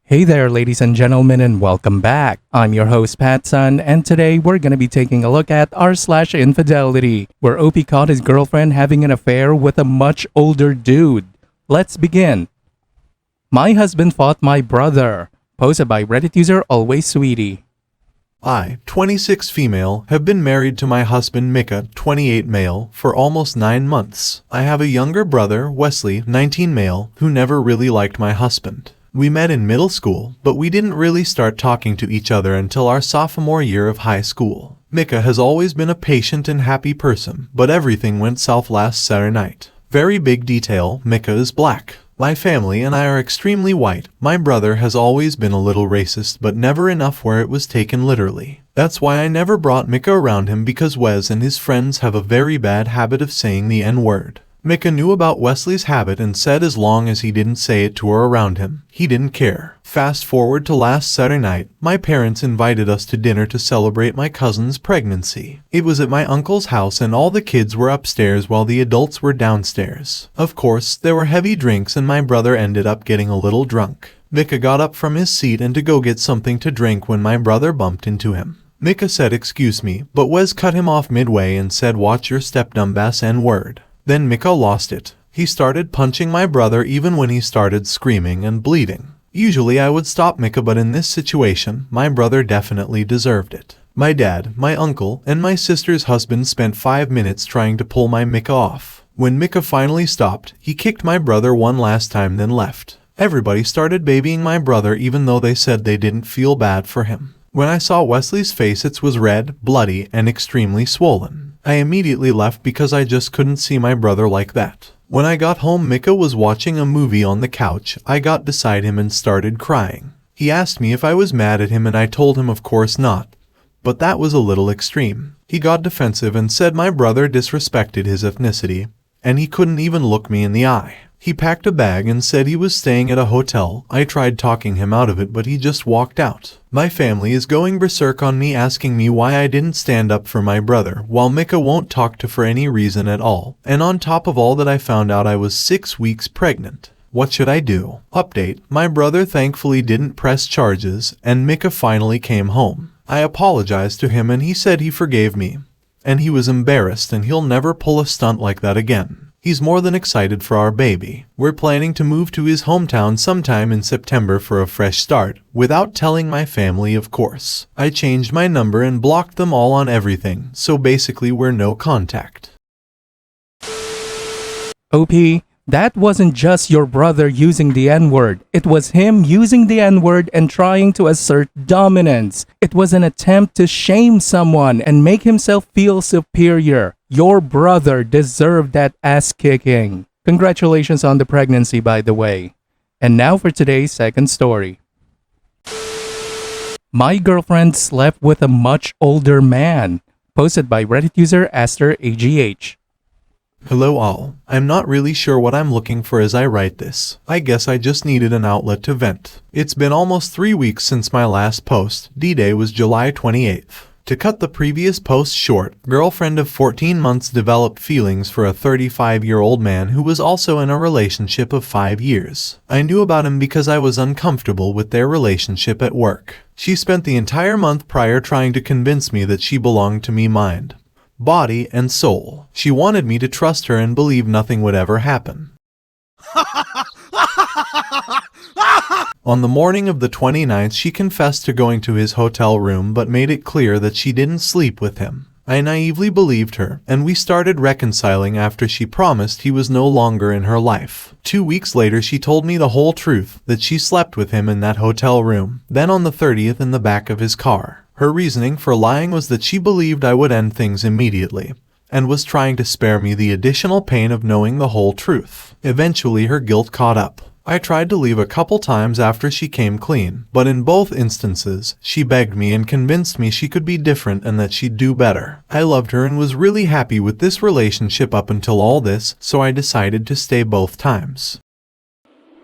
Hey there, ladies and gentlemen, and welcome back. I'm your host, PattSun, and today we're going to be taking a look at r/infidelity, where OP caught his girlfriend having an affair with a much older dude. Let's begin. My husband fought my brother. Posted by Reddit user Always Sweetie. I, 26 female, have been married to my husband Micah, 28 male, for almost 9 months. I have a younger brother, Wesley, 19 male, who never really liked my husband. We met in middle school, but we didn't really start talking to each other until our sophomore year of high school. Micah has always been a patient and happy person, but everything went south last Saturday night. Very big detail, Micah is black. My family and I are extremely white. My brother has always been a little racist, but never enough where it was taken literally. That's why I never brought Micah around him, because Wes and his friends have a very bad habit of saying the N-word. Micah knew about Wesley's habit and said as long as he didn't say it to or around him, he didn't care. Fast forward to last Saturday night, my parents invited us to dinner to celebrate my cousin's pregnancy. It was at my uncle's house and all the kids were upstairs while the adults were downstairs. Of course, there were heavy drinks and my brother ended up getting a little drunk. Micah got up from his seat and to go get something to drink when my brother bumped into him. Micah said excuse me, but Wes cut him off midway and said watch your step dumbass N-word. Then Micah lost it. He started punching my brother even when he started screaming and bleeding. Usually I would stop Micah, but in this situation, my brother definitely deserved it. My dad, my uncle, and my sister's husband spent 5 minutes trying to pull my Micah off. When Micah finally stopped, he kicked my brother one last time then left. Everybody started babying my brother even though they said they didn't feel bad for him. When I saw Wesley's face, it was red, bloody, and extremely swollen. I immediately left because I just couldn't see my brother like that. When I got home, Micah was watching a movie on the couch. I got beside him and started crying. He asked me if I was mad at him and I told him of course not. But that was a little extreme. He got defensive and said my brother disrespected his ethnicity, and he couldn't even look me in the eye. He packed a bag and said he was staying at a hotel. I tried talking him out of it, but he just walked out. My family is going berserk on me, asking me why I didn't stand up for my brother, while Micah won't talk to for any reason at all. And on top of all that, I found out I was 6 weeks pregnant. What should I do? Update: my brother thankfully didn't press charges, and Micah finally came home. I apologized to him and he said he forgave me. And he was embarrassed and he'll never pull a stunt like that again. He's more than excited for our baby. We're planning to move to his hometown sometime in September for a fresh start, without telling my family of course. I changed my number and blocked them all on everything, so basically we're no contact. OP, that wasn't just your brother using the N-word. It was him using the N-word and trying to assert dominance. It was an attempt to shame someone and make himself feel superior. Your brother deserved that ass kicking. Congratulations on the pregnancy, by the way. And now for today's second story. My girlfriend slept with a much older man. Posted by Reddit user AsterAGH. Hello all. I'm not really sure what I'm looking for as I write this. I guess I just needed an outlet to vent. It's been almost 3 weeks since my last post. D-Day was July 28th. To cut the previous post short, girlfriend of 14 months developed feelings for a 35-year-old man who was also in a relationship of 5 years. I knew about him because I was uncomfortable with their relationship at work. She spent the entire month prior trying to convince me that she belonged to me mind, body, and soul. She wanted me to trust her and believe nothing would ever happen. On the morning of the 29th, she confessed to going to his hotel room but made it clear that she didn't sleep with him. I naively believed her, and we started reconciling after she promised he was no longer in her life. 2 weeks later, she told me the whole truth, that she slept with him in that hotel room, then on the 30th in the back of his car. Her reasoning for lying was that she believed I would end things immediately, and was trying to spare me the additional pain of knowing the whole truth. Eventually, her guilt caught up. I tried to leave a couple times after she came clean, but in both instances, she begged me and convinced me she could be different and that she'd do better. I loved her and was really happy with this relationship up until all this, so I decided to stay both times.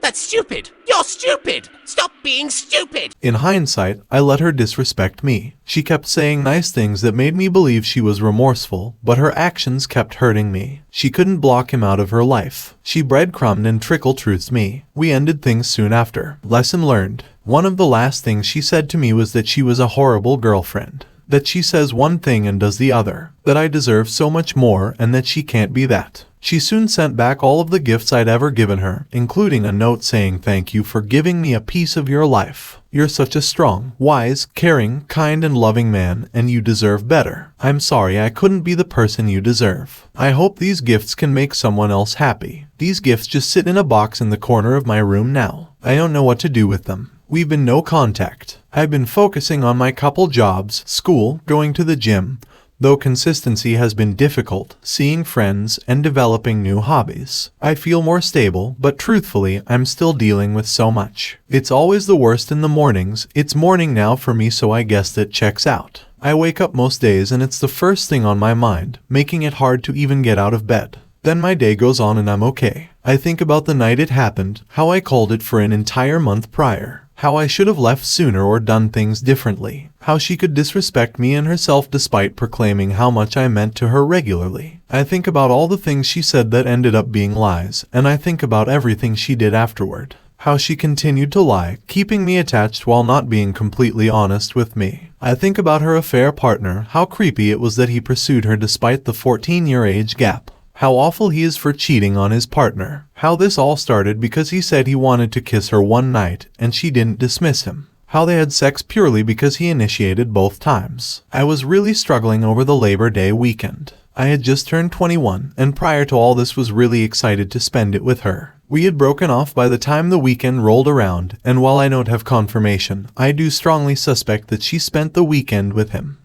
That's stupid! You're stupid! Stop being stupid! In hindsight, I let her disrespect me. She kept saying nice things that made me believe she was remorseful, but her actions kept hurting me. She couldn't block him out of her life. She breadcrumbed and trickle-truthed me. We ended things soon after. Lesson learned. One of the last things she said to me was that she was a horrible girlfriend. That she says one thing and does the other. That I deserve so much more and that she can't be that. She soon sent back all of the gifts I'd ever given her, including a note saying thank you for giving me a piece of your life. You're such a strong, wise, caring, kind and loving man, and you deserve better. I'm sorry I couldn't be the person you deserve. I hope these gifts can make someone else happy. These gifts just sit in a box in the corner of my room now. I don't know what to do with them. We've been no contact. I've been focusing on my couple jobs, school, going to the gym, though consistency has been difficult, seeing friends, and developing new hobbies. I feel more stable, but truthfully, I'm still dealing with so much. It's always the worst in the mornings. It's morning now for me, so I guess that checks out. I wake up most days and it's the first thing on my mind, making it hard to even get out of bed. Then my day goes on and I'm okay. I think about the night it happened, how I called it for an entire month prior. How I should have left sooner or done things differently. How she could disrespect me and herself despite proclaiming how much I meant to her regularly. I think about all the things she said that ended up being lies, and I think about everything she did afterward. How she continued to lie, keeping me attached while not being completely honest with me. I think about her affair partner, how creepy it was that he pursued her despite the 14-year age gap. How awful he is for cheating on his partner. How this all started because he said he wanted to kiss her one night, and she didn't dismiss him. How they had sex purely because he initiated both times. I was really struggling over the Labor Day weekend. I had just turned 21, and prior to all this was really excited to spend it with her. We had broken off by the time the weekend rolled around, and while I don't have confirmation, I do strongly suspect that she spent the weekend with him.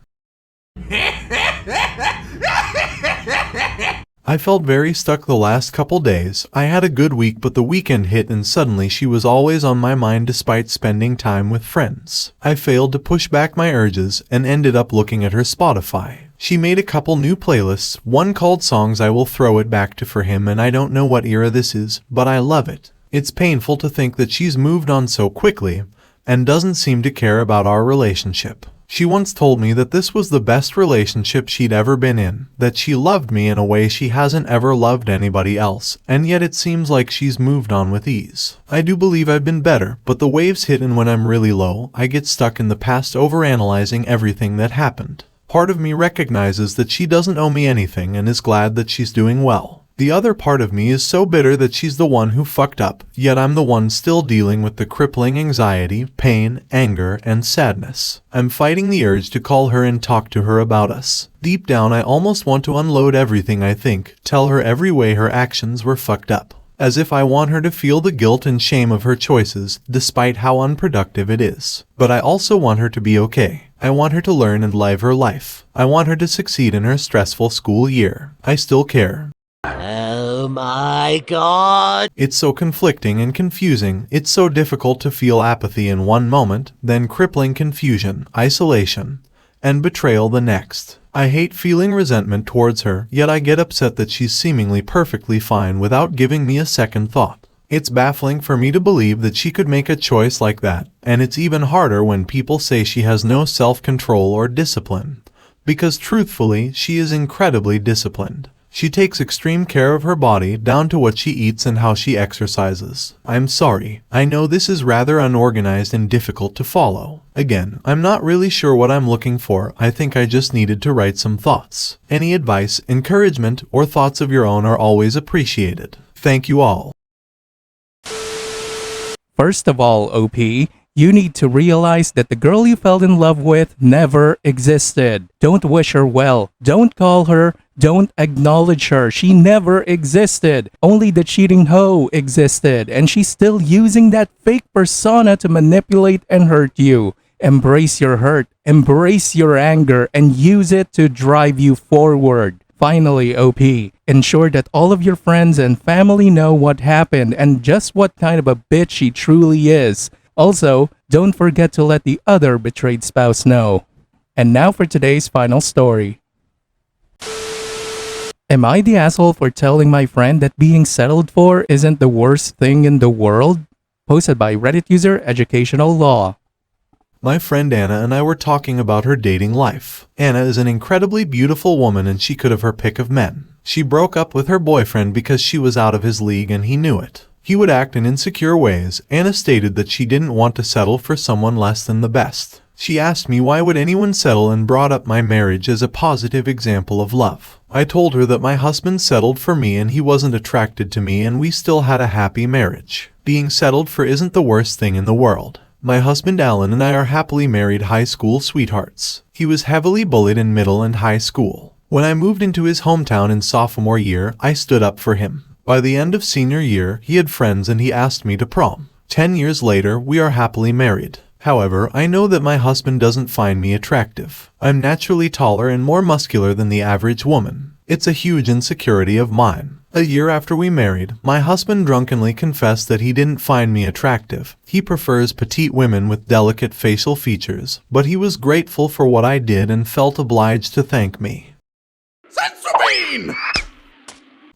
I felt very stuck the last couple days. I had a good week, but the weekend hit and suddenly she was always on my mind despite spending time with friends. I failed to push back my urges and ended up looking at her Spotify. She made a couple new playlists, one called Songs I Will Throw It Back to for him, and I don't know what era this is, but I love it. It's painful to think that she's moved on so quickly and doesn't seem to care about our relationship. She once told me that this was the best relationship she'd ever been in, that she loved me in a way she hasn't ever loved anybody else, and yet it seems like she's moved on with ease. I do believe I've been better, but the waves hit and when I'm really low, I get stuck in the past overanalyzing everything that happened. Part of me recognizes that she doesn't owe me anything and is glad that she's doing well. The other part of me is so bitter that she's the one who fucked up, yet I'm the one still dealing with the crippling anxiety, pain, anger, and sadness. I'm fighting the urge to call her and talk to her about us. Deep down, I almost want to unload everything I think, tell her every way her actions were fucked up. As if I want her to feel the guilt and shame of her choices, despite how unproductive it is. But I also want her to be okay. I want her to learn and live her life. I want her to succeed in her stressful school year. I still care. Oh my god! It's so conflicting and confusing. It's so difficult to feel apathy in one moment, then crippling confusion, isolation, and betrayal the next. I hate feeling resentment towards her, yet I get upset that she's seemingly perfectly fine without giving me a second thought. It's baffling for me to believe that she could make a choice like that, and it's even harder when people say she has no self-control or discipline. Because truthfully, she is incredibly disciplined. She takes extreme care of her body, down to what she eats and how she exercises. I'm sorry. I know this is rather unorganized and difficult to follow. Again, I'm not really sure what I'm looking for. I think I just needed to write some thoughts. Any advice, encouragement, or thoughts of your own are always appreciated. Thank you all. First of all, OP, you need to realize that the girl you fell in love with never existed. Don't wish her well. Don't call her. Don't acknowledge her. She never existed. Only the cheating hoe existed, and she's still using that fake persona to manipulate and hurt you. Embrace your hurt, embrace your anger, and use it to drive you forward. Finally, OP, ensure that all of your friends and family know what happened and just what kind of a bitch she truly is. Also, don't forget to let the other betrayed spouse know. And now for today's final story. Am I the asshole for telling my friend that being settled for isn't the worst thing in the world? Posted by Reddit user Educational Law. My friend Anna and I were talking about her dating life. Anna is an incredibly beautiful woman and she could have her pick of men. She broke up with her boyfriend because she was out of his league and he knew it. He would act in insecure ways. Anna stated that she didn't want to settle for someone less than the best. She asked me why would anyone settle and brought up my marriage as a positive example of love. I told her that my husband settled for me and he wasn't attracted to me and we still had a happy marriage. Being settled for isn't the worst thing in the world. My husband Alan and I are happily married high school sweethearts. He was heavily bullied in middle and high school. When I moved into his hometown in sophomore year, I stood up for him. By the end of senior year, he had friends and he asked me to prom. 10 years later, we are happily married. However, I know that my husband doesn't find me attractive. I'm naturally taller and more muscular than the average woman. It's a huge insecurity of mine. A year after we married, my husband drunkenly confessed that he didn't find me attractive. He prefers petite women with delicate facial features, but he was grateful for what I did and felt obliged to thank me. Sensorbine!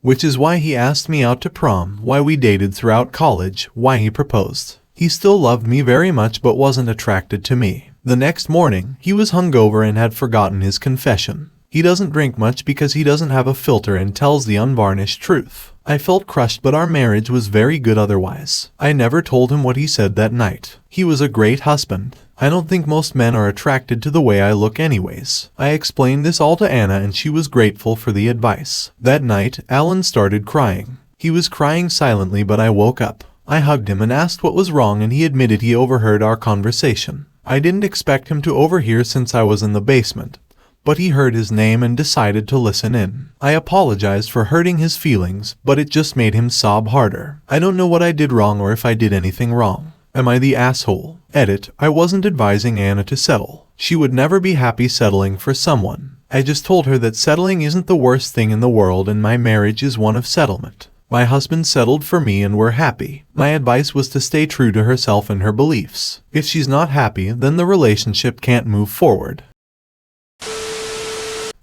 Which is why he asked me out to prom, why we dated throughout college, why he proposed. He still loved me very much but wasn't attracted to me. The next morning, he was hungover and had forgotten his confession. He doesn't drink much because he doesn't have a filter and tells the unvarnished truth. I felt crushed but our marriage was very good otherwise. I never told him what he said that night. He was a great husband. I don't think most men are attracted to the way I look anyways. I explained this all to Anna and she was grateful for the advice. That night, Alan started crying. He was crying silently but I woke up. I hugged him and asked what was wrong and he admitted he overheard our conversation. I didn't expect him to overhear since I was in the basement, but he heard his name and decided to listen in. I apologized for hurting his feelings, but it just made him sob harder. I don't know what I did wrong or if I did anything wrong. Am I the asshole? Edit, I wasn't advising Anna to settle. She would never be happy settling for someone. I just told her that settling isn't the worst thing in the world and my marriage is one of settlement. My husband settled for me and we're happy. My advice was to stay true to herself and her beliefs. If she's not happy, then the relationship can't move forward.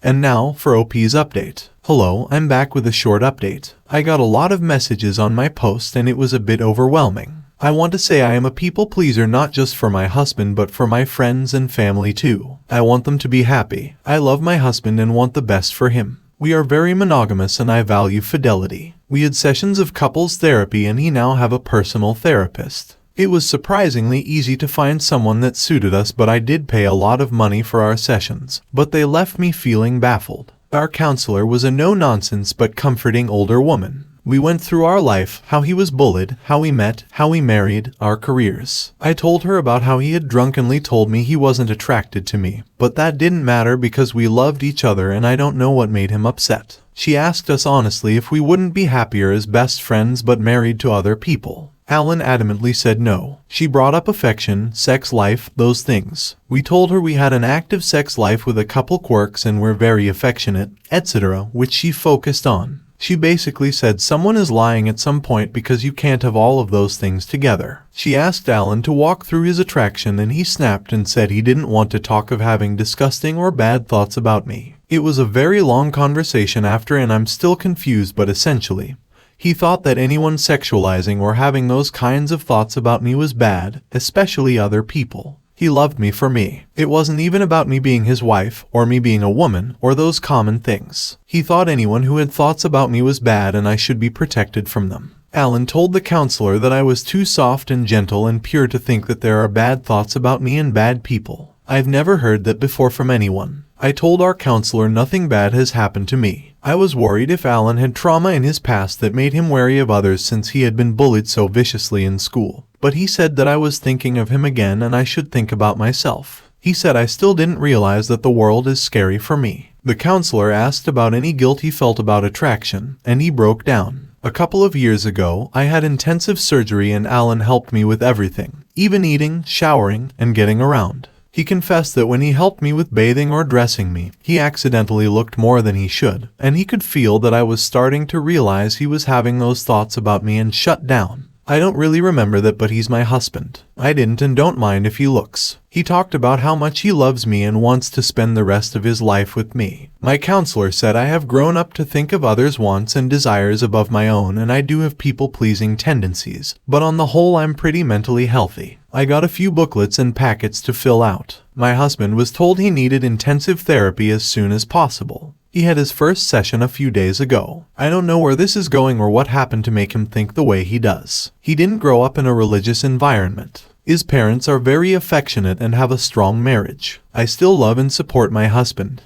And now for OP's update. Hello, I'm back with a short update. I got a lot of messages on my post and it was a bit overwhelming. I want to say I am a people pleaser not just for my husband but for my friends and family too. I want them to be happy. I love my husband and want the best for him. We are very monogamous and I value fidelity. We had sessions of couples therapy and he now have a personal therapist. It was surprisingly easy to find someone that suited us but I did pay a lot of money for our sessions, but they left me feeling baffled. Our counselor was a no-nonsense but comforting older woman. We went through our life, how he was bullied, how we met, how we married, our careers. I told her about how he had drunkenly told me he wasn't attracted to me, but that didn't matter because we loved each other and I don't know what made him upset. She asked us honestly if we wouldn't be happier as best friends but married to other people. Alan adamantly said no. She brought up affection, sex life, those things. We told her we had an active sex life with a couple quirks and we're very affectionate, etc., which she focused on. She basically said someone is lying at some point because you can't have all of those things together. She asked Alan to walk through his attraction and he snapped and said he didn't want to talk of having disgusting or bad thoughts about me. It was a very long conversation after and I'm still confused but essentially, he thought that anyone sexualizing or having those kinds of thoughts about me was bad, especially other people. He loved me for me. It wasn't even about me being his wife, or me being a woman, or those common things. He thought anyone who had thoughts about me was bad and I should be protected from them. Alan told the counselor that I was too soft and gentle and pure to think that there are bad thoughts about me and bad people. I've never heard that before from anyone. I told our counselor nothing bad has happened to me. I was worried if Alan had trauma in his past that made him wary of others since he had been bullied so viciously in school. But he said that I was thinking of him again and I should think about myself. He said I still didn't realize that the world is scary for me. The counselor asked about any guilt he felt about attraction, and he broke down. A couple of years ago, I had intensive surgery and Alan helped me with everything, even eating, showering, and getting around. He confessed that when he helped me with bathing or dressing me, he accidentally looked more than he should, and he could feel that I was starting to realize he was having those thoughts about me and shut down. I don't really remember that, but he's my husband. I didn't and don't mind if he looks. He talked about how much he loves me and wants to spend the rest of his life with me. My counselor said I have grown up to think of others' wants and desires above my own, and I do have people-pleasing tendencies. But on the whole, I'm pretty mentally healthy. I got a few booklets and packets to fill out. My husband was told he needed intensive therapy as soon as possible. He had his first session a few days ago. I don't know where this is going or what happened to make him think the way he does. He didn't grow up in a religious environment. His parents are very affectionate and have a strong marriage. I still love and support my husband.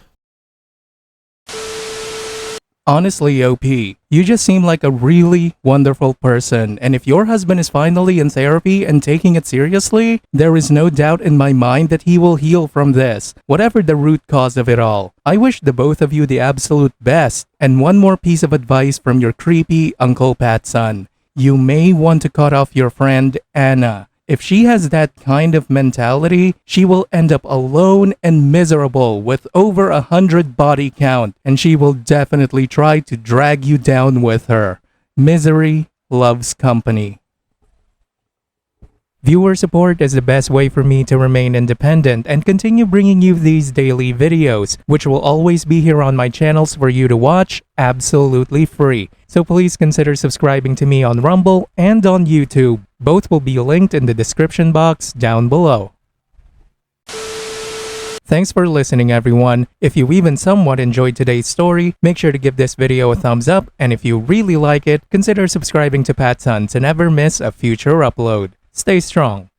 Honestly, OP, you just seem like a really wonderful person, and if your husband is finally in therapy and taking it seriously, there is no doubt in my mind that he will heal from this, whatever the root cause of it all. I wish the both of you the absolute best. And one more piece of advice from your creepy Uncle PattSun. You may want to cut off your friend Anna. If she has that kind of mentality, she will end up alone and miserable with over 100 body count, and she will definitely try to drag you down with her. Misery loves company. Viewer support is the best way for me to remain independent and continue bringing you these daily videos, which will always be here on my channels for you to watch absolutely free. So please consider subscribing to me on Rumble and on YouTube. Both will be linked in the description box down below. Thanks for listening, everyone. If you even somewhat enjoyed today's story, make sure to give this video a thumbs up, and if you really like it, consider subscribing to PattSun to never miss a future upload. Stay strong.